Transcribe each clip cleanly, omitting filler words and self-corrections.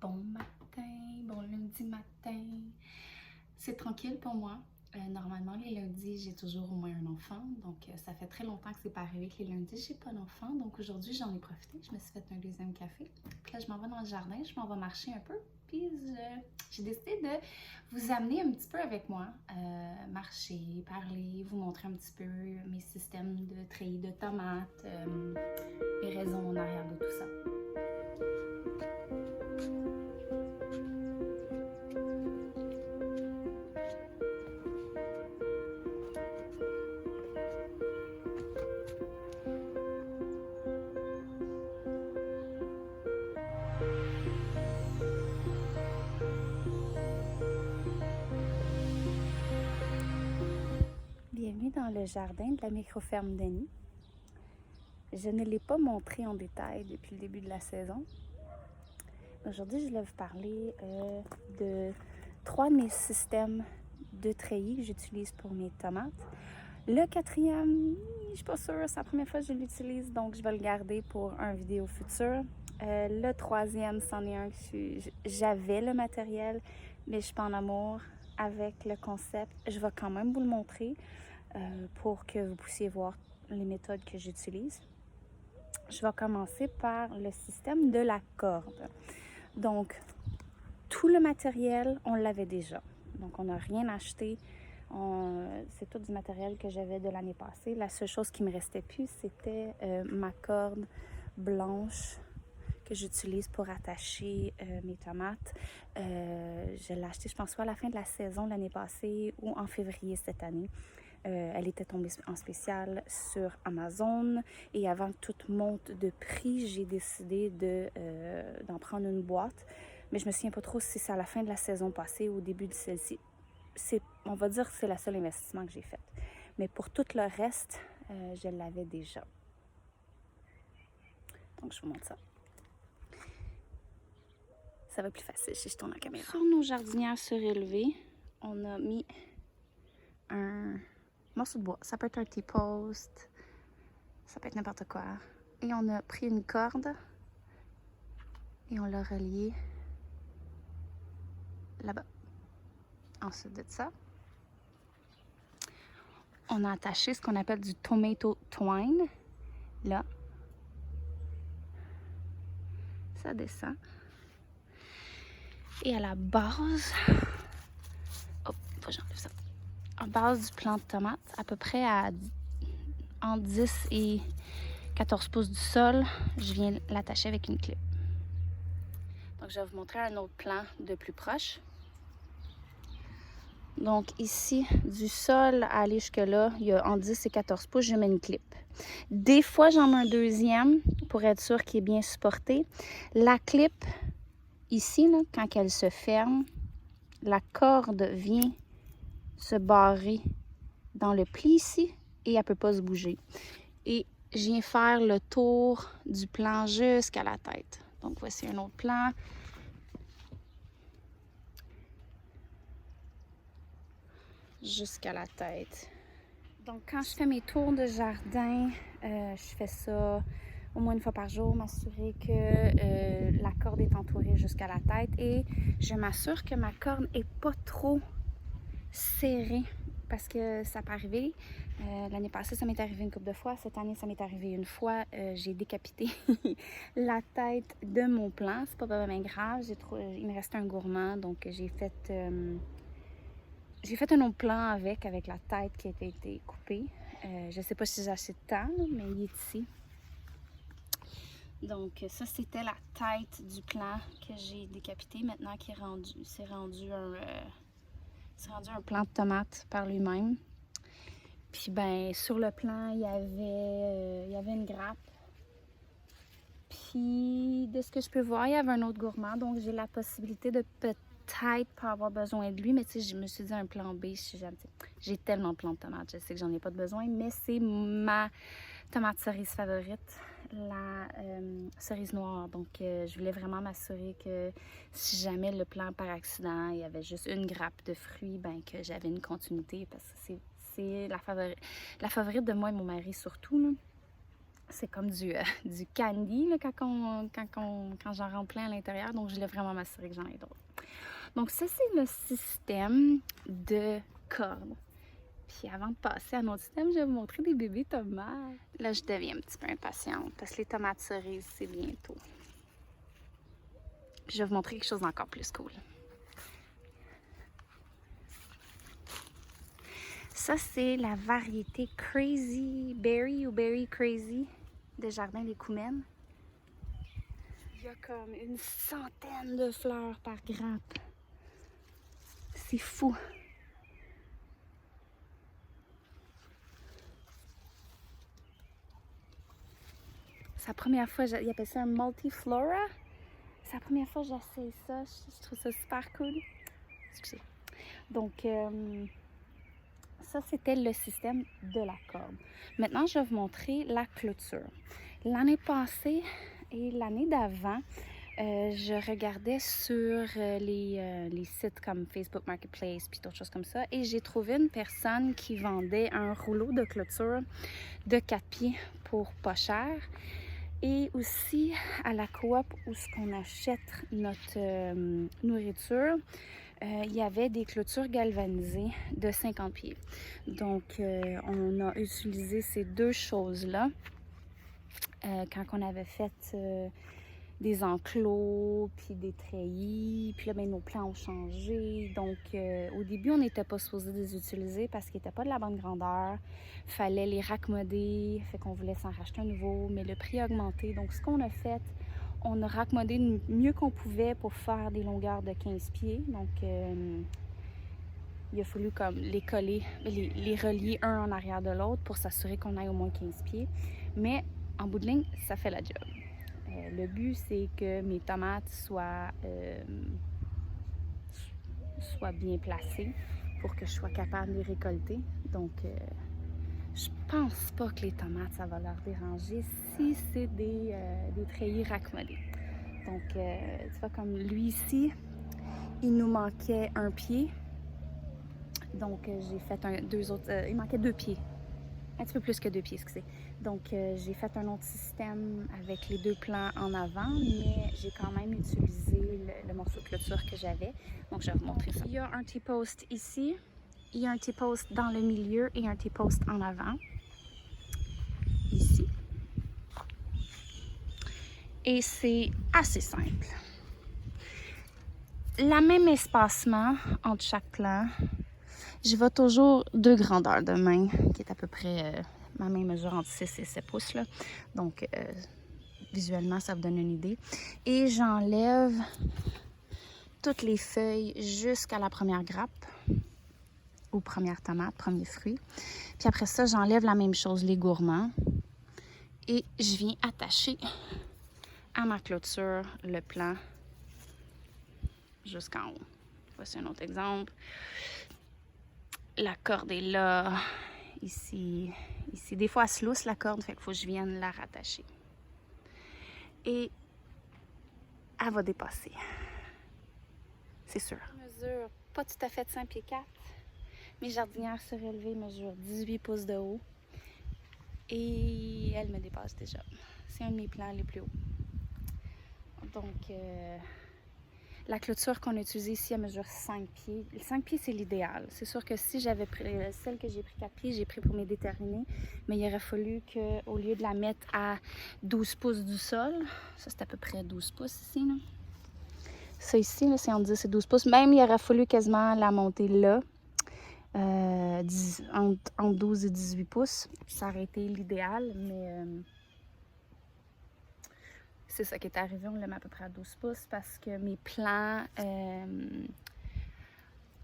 Bon matin, bon lundi matin. C'est tranquille pour moi. Normalement, les lundis, j'ai toujours au moins un enfant. Donc, ça fait très longtemps que c'est pas arrivé que les lundis, j'ai pas d'enfant. Donc, aujourd'hui, j'en ai profité. Je me suis fait un deuxième café. Puis là, je m'en vais dans le jardin. Je m'en vais marcher un peu. Puis, j'ai décidé de vous amener un petit peu avec moi. Marcher, parler, vous montrer un petit peu mes systèmes de treillis de tomates, les raisons en arrière de tout ça. Bienvenue dans le jardin de la microferme Denis. Je ne l'ai pas montré en détail depuis le début de la saison. Aujourd'hui, je vais vous parler de 3 de mes systèmes de treillis que j'utilise pour mes tomates. Le 4e, je ne suis pas sûre, c'est la première fois que je l'utilise, donc je vais le garder pour une vidéo future. Le 3e, c'en est un que j'avais le matériel, mais je ne suis pas en amour avec le concept. Je vais quand même vous le montrer pour que vous puissiez voir les méthodes que j'utilise. Je vais commencer par le système de la corde. Donc, tout le matériel, on l'avait déjà. Donc, on n'a rien acheté. C'est tout du matériel que j'avais de l'année passée. La seule chose qui me restait plus, c'était ma corde blanche que j'utilise pour attacher mes tomates. Je l'ai achetée, je pense, soit à la fin de la saison l'année passée ou en février cette année. Elle était tombée en spécial sur Amazon et avant que tout monte de prix, j'ai décidé d'en prendre une boîte. Mais je me souviens pas trop si c'est à la fin de la saison passée ou au début de celle-ci. On va dire que c'est le seul investissement que j'ai fait. Mais pour tout le reste, je l'avais déjà. Donc, je vous montre ça. Ça va plus facile si je tourne la caméra. Sur nos jardinières surélevées, on a mis un morceau de bois. Ça peut être un T-post, ça peut être n'importe quoi. Et on a pris une corde et on l'a relié là-bas. Ensuite de ça, on a attaché ce qu'on appelle du tomato twine. Là, ça descend. Et à la base, oh, faut que j'enlève ça. À base du plant de tomate, à peu près entre 10 et 14 pouces du sol, je viens l'attacher avec une clip. Donc, je vais vous montrer un autre plan de plus proche. Donc, ici, du sol à aller jusque-là, il y a entre 10 et 14 pouces, je mets une clip. Des fois, j'en mets un deuxième pour être sûr qu'il est bien supporté. La clip, ici, là, quand elle se ferme, la corde vient se barrer dans le pli ici et elle ne peut pas se bouger. Et je viens faire le tour du plan jusqu'à la tête. Donc, voici un autre plan. Jusqu'à la tête. Donc, quand je fais mes tours de jardin, je fais ça au moins une fois par jour, m'assurer que la corde est entourée jusqu'à la tête et je m'assure que ma corde n'est pas trop serrée parce que ça peut arriver. L'année passée, ça m'est arrivé une couple de fois. Cette année, ça m'est arrivé une fois. J'ai décapité la tête de mon plant. C'est pas vraiment grave. Il me restait un gourmand, donc j'ai fait un autre plan avec la tête qui a été coupée. Je ne sais pas si j'ai assez de temps, mais il est ici. Donc, ça, c'était la tête du plan que j'ai décapité. Maintenant, c'est rendu un plant de tomate par lui-même. Puis, ben, sur le plan, il y avait une grappe. Puis, de ce que je peux voir, il y avait un autre gourmand. Donc, j'ai la possibilité de peut-être pas avoir besoin de lui, mais tu sais, je me suis dit un plan B si jamais. J'ai tellement de plants de tomates, je sais que j'en ai pas de besoin, mais c'est ma tomate cerise favorite, la cerise noire. Donc, je voulais vraiment m'assurer que si jamais le plant par accident, il y avait juste une grappe de fruits, ben que j'avais une continuité parce que c'est la favorite de moi et mon mari surtout, là. c'est comme du candy là, quand j'en rends plein à l'intérieur. Donc, je voulais vraiment m'assurer que j'en ai d'autres. Donc, ça, c'est le système de cordes. Puis avant de passer à notre système, je vais vous montrer des bébés tomates. Là, je deviens un petit peu impatiente parce que les tomates cerises, c'est bientôt. Puis je vais vous montrer quelque chose d'encore plus cool. Ça, c'est la variété Crazy Berry ou Berry Crazy de Jardin des Coumènes. Il y a comme une centaine de fleurs par grappe. C'est fou. C'est la première fois, ils appellent ça un multiflora. C'est la première fois que j'essaie ça. Je trouve ça super cool. Excusez. Donc, ça, c'était le système de la corde. Maintenant, je vais vous montrer la clôture. L'année passée et l'année d'avant, je regardais sur les sites comme Facebook Marketplace puis d'autres choses comme ça et j'ai trouvé une personne qui vendait un rouleau de clôture de 4 pieds pour pas cher. Et aussi à la coop où ce qu'on achète notre nourriture, il y avait des clôtures galvanisées de 50 pieds. Donc, on a utilisé ces deux choses-là quand on avait fait des enclos, puis des treillis. Puis là, ben, nos plans ont changé. Donc, au début, on n'était pas supposé les utiliser parce qu'ils n'étaient pas de la bonne grandeur. Fallait les raccommoder, fait qu'on voulait s'en racheter un nouveau, mais le prix a augmenté. Donc, ce qu'on a fait, on a raccommodé du mieux qu'on pouvait pour faire des longueurs de 15 pieds. Donc, il a fallu comme les coller, les relier un en arrière de l'autre pour s'assurer qu'on aille au moins 15 pieds. Mais en bout de ligne, ça fait la job. Le but, c'est que mes tomates soient bien placées pour que je sois capable de les récolter. Donc, je pense pas que les tomates, ça va leur déranger si c'est des treillis raccommodés. Donc, tu vois, comme lui ici, il nous manquait un pied. Donc, j'ai fait il manquait 2 pieds. Un petit peu plus que 2 pieds, excusez. Donc, j'ai fait un autre système avec les 2 plans en avant, mais j'ai quand même utilisé le morceau de clôture que j'avais. Donc, je vais vous montrer ça. Il y a un T-post ici, il y a un T-post dans le milieu et un T-post en avant. Ici. Et c'est assez simple. La même espacement entre chaque plan. Je vais toujours 2 grandeurs de main, qui est à peu près ma main mesure entre 6 et 7 pouces. Là. Donc, visuellement, ça vous donne une idée. Et j'enlève toutes les feuilles jusqu'à la première grappe, ou première tomate, premier fruit. Puis après ça, j'enlève la même chose, les gourmands. Et je viens attacher à ma clôture le plan jusqu'en haut. Voici un autre exemple. La corde est là, ici. Des fois, elle se lousse la corde, fait qu'il faut que je vienne la rattacher. Et elle va dépasser. C'est sûr. Je mesure pas tout à fait de 5 pieds 4. Mes jardinières surélevées mesurent 18 pouces de haut. Et elle me dépasse déjà. C'est un de mes plans les plus hauts. Donc, la clôture qu'on a utilisée ici, elle mesure 5 pieds. 5 pieds, c'est l'idéal. C'est sûr que si j'avais pris celle que j'ai pris 4 pieds, j'ai pris pour mes déterminés. Mais il aurait fallu qu'au lieu de la mettre à 12 pouces du sol, ça c'est à peu près 12 pouces ici, là. Ça ici, là, c'est entre 10 et 12 pouces. Même, il aurait fallu quasiment la monter là, entre 12 et 18 pouces. Ça aurait été l'idéal, mais... c'est ça qui est arrivé, on l'a mis à peu près à 12 pouces parce que mes plants,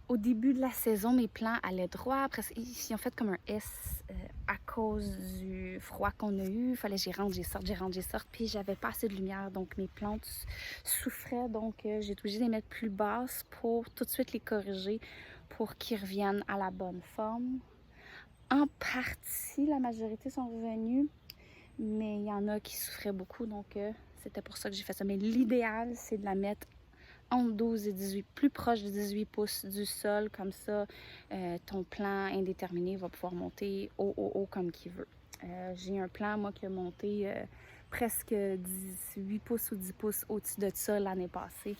au début de la saison, mes plants allaient droit. Après, ils ont fait comme un S à cause du froid qu'on a eu. Il fallait que j'y rentre, j'y sorte. Puis j'avais pas assez de lumière, donc mes plantes souffraient. Donc j'ai été obligée de les mettre plus basses pour tout de suite les corriger pour qu'ils reviennent à la bonne forme. En partie, la majorité sont revenus, mais il y en a qui souffraient beaucoup, donc c'était pour ça que j'ai fait ça. Mais l'idéal, c'est de la mettre entre 12 et 18, plus proche de 18 pouces du sol. Comme ça, ton plan indéterminé va pouvoir monter haut comme qu'il veut. J'ai un plan, moi, qui a monté presque 8 pouces ou 10 pouces au-dessus de ça l'année passée.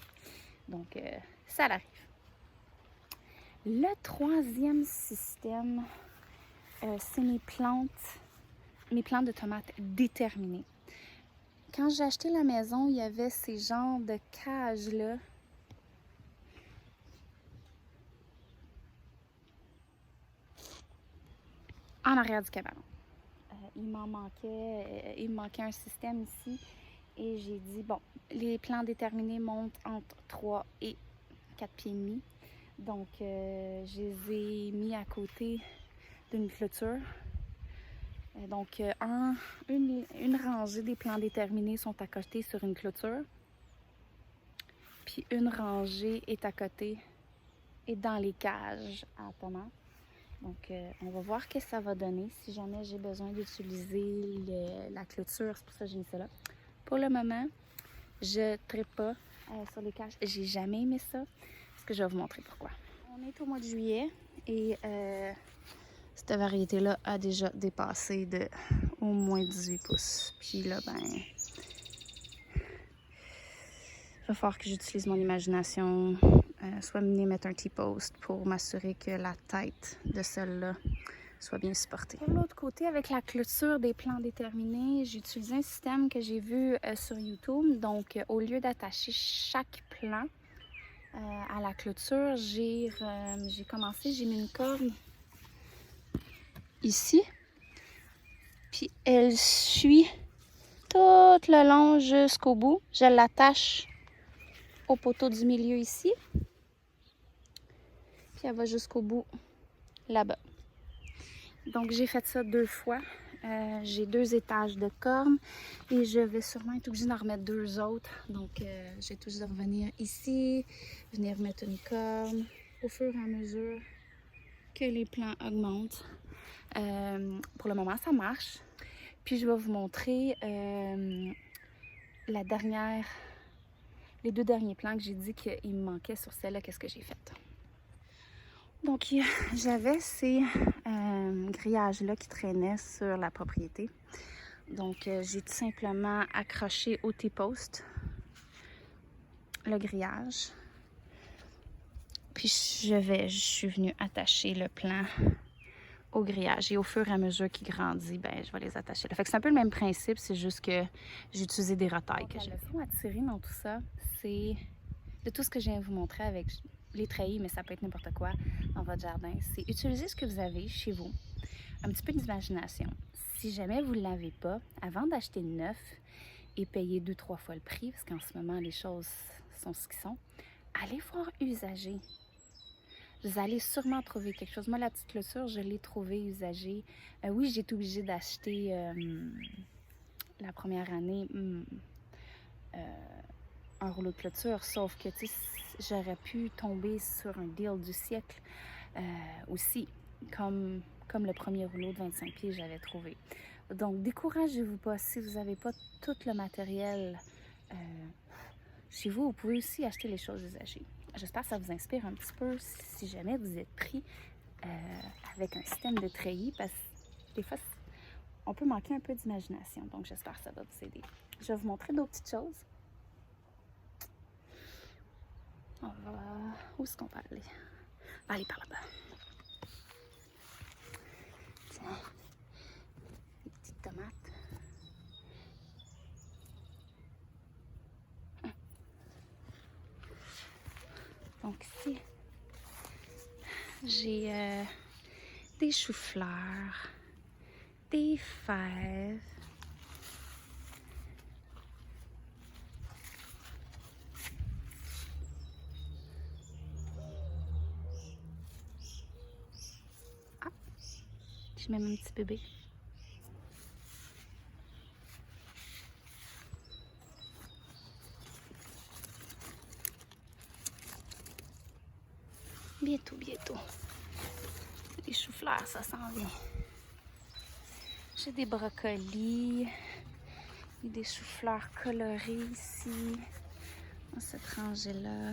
Donc, ça arrive. Le troisième système, c'est mes plantes de tomates déterminées. Quand j'ai acheté la maison, il y avait ces genres de cages-là. En arrière du cabanon. Il me manquait un système ici. Et j'ai dit, bon, les plants déterminés montent entre 3 et 4 pieds et demi. Donc, je les ai mis à côté d'une clôture. Donc, une rangée des plants déterminés sont à côté sur une clôture. Puis une rangée est à côté et dans les cages à tomates. Donc, on va voir ce que ça va donner si jamais j'ai besoin d'utiliser la clôture. C'est pour ça que j'ai mis ça là. Pour le moment, je ne tripe pas sur les cages. J'ai jamais aimé ça. Parce que je vais vous montrer pourquoi. On est au mois de juillet et cette variété-là a déjà dépassé de au moins 18 pouces. Puis là, ben, il va falloir que j'utilise mon imagination, soit venir mettre un T-post pour m'assurer que la tête de celle-là soit bien supportée. De l'autre côté, avec la clôture des plants déterminés, j'ai utilisé un système que j'ai vu sur YouTube. Donc, au lieu d'attacher chaque plant à la clôture, j'ai mis une corde ici. Puis elle suit tout le long jusqu'au bout. Je l'attache au poteau du milieu ici. Puis elle va jusqu'au bout là-bas. Donc j'ai fait ça 2 fois. J'ai 2 étages de cornes et je vais sûrement être obligée d'en remettre 2 autres. Donc j'ai tout juste de revenir ici, venir mettre une corne au fur et à mesure que les plants augmentent. Pour le moment, ça marche. Puis je vais vous montrer les 2 derniers plants que j'ai dit qu'il me manquait sur celle-là, qu'est-ce que j'ai fait. Donc, j'avais ces grillages-là qui traînaient sur la propriété. Donc, j'ai tout simplement accroché au T-post le grillage. Puis, je suis venue attacher le plant au grillage. Et au fur et à mesure qu'il grandit, ben, je vais les attacher là. Fait que c'est un peu le même principe, c'est juste que j'ai utilisé des retailles que j'ai. La leçon à tirer dans tout ça, c'est de tout ce que je viens de vous montrer avec les treillis, mais ça peut être n'importe quoi dans votre jardin. C'est utiliser ce que vous avez chez vous. Un petit peu d'imagination. Si jamais vous ne l'avez pas, avant d'acheter neuf et payer 2-3 fois le prix, parce qu'en ce moment, les choses sont ce qu'elles sont, allez voir usager. Vous allez sûrement trouver quelque chose. Moi, la petite clôture, je l'ai trouvée usagée. Oui, j'ai été obligée d'acheter la première année un rouleau de clôture, sauf que j'aurais pu tomber sur un deal du siècle aussi, comme le premier rouleau de 25 pieds que j'avais trouvé. Donc, découragez-vous pas. Si vous n'avez pas tout le matériel chez vous, vous pouvez aussi acheter les choses usagées. J'espère que ça vous inspire un petit peu si jamais vous êtes pris avec un système de treillis, parce que des fois, on peut manquer un peu d'imagination. Donc, j'espère que ça va vous aider. Je vais vous montrer d'autres petites choses. Où est-ce qu'on va aller? On va aller par là-bas. Tiens, des petites tomates. Donc ici, j'ai des choux-fleurs, des fèves, j'ai même un petit bébé. Bientôt. Les choux-fleurs, ça s'en vient. J'ai des brocolis et des choux-fleurs colorés ici, dans cette rangée-là.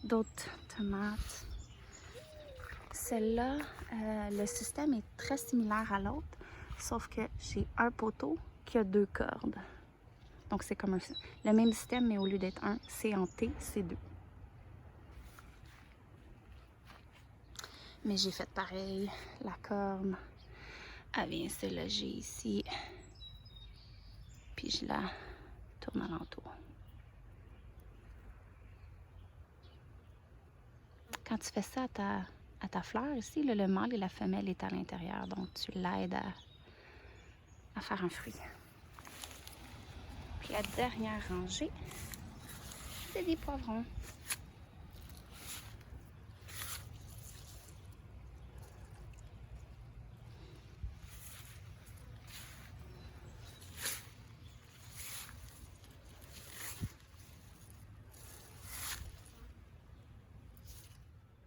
D'autres tomates. Celle-là, le système est très similaire à l'autre, sauf que j'ai un poteau qui a 2 cordes. Donc c'est comme le même système, mais au lieu d'être un C en T, c'est 2. Mais j'ai fait pareil, la corde, elle vient se loger ici, puis je la tourne alentour. Quand tu fais ça à ta fleur ici, là, le mâle et la femelle est à l'intérieur, donc tu l'aides à faire un fruit. Puis la dernière rangée, c'est des poivrons.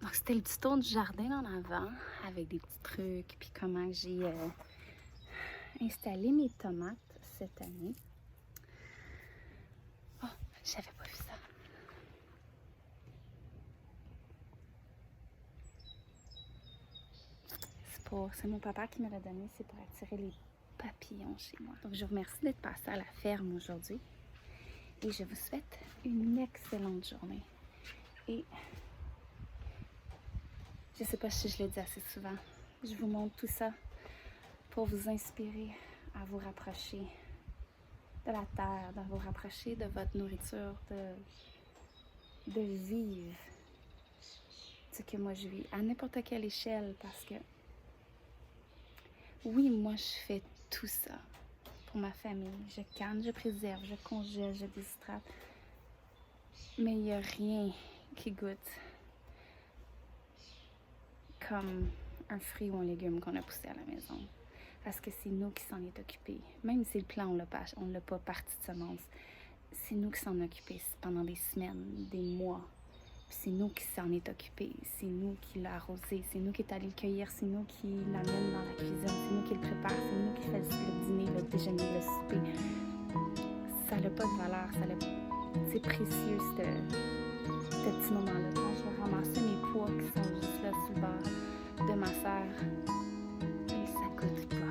Donc c'était le petit tour du jardin en avant, avec des petits trucs, puis comment j'ai installé mes tomates cette année. Oh, j'avais pas vu ça. C'est mon papa qui me l'a donné, c'est pour attirer les papillons chez moi. Donc je vous remercie d'être passé à la ferme aujourd'hui et je vous souhaite une excellente journée. Et je sais pas si je le dis assez souvent, je vous montre tout ça pour vous inspirer à vous rapprocher de la terre, de vous rapprocher de votre nourriture, de vivre ce que moi je vis à n'importe quelle échelle, parce que oui, moi je fais tout ça pour ma famille. Je canne, je préserve, je congèle, je déshydrate. Mais il n'y a rien qui goûte comme un fruit ou un légume qu'on a poussé à la maison. Parce que c'est nous qui s'en est occupé. Même si le plant, on ne l'a pas parti de semence. C'est nous qui s'en occupé pendant des semaines, des mois. C'est nous qui s'en est occupé. C'est nous qui l'a arrosé. C'est nous qui est allé le cueillir. C'est nous qui l'amène dans la cuisine. C'est nous qui le prépare. C'est nous qui fait le dîner, le déjeuner, le souper. Ça n'a pas de valeur. C'est précieux, ce petit moment-là. Quand je vais ramasser mes pois qui sont juste là sur le bord de ma serre, et ça coûte pas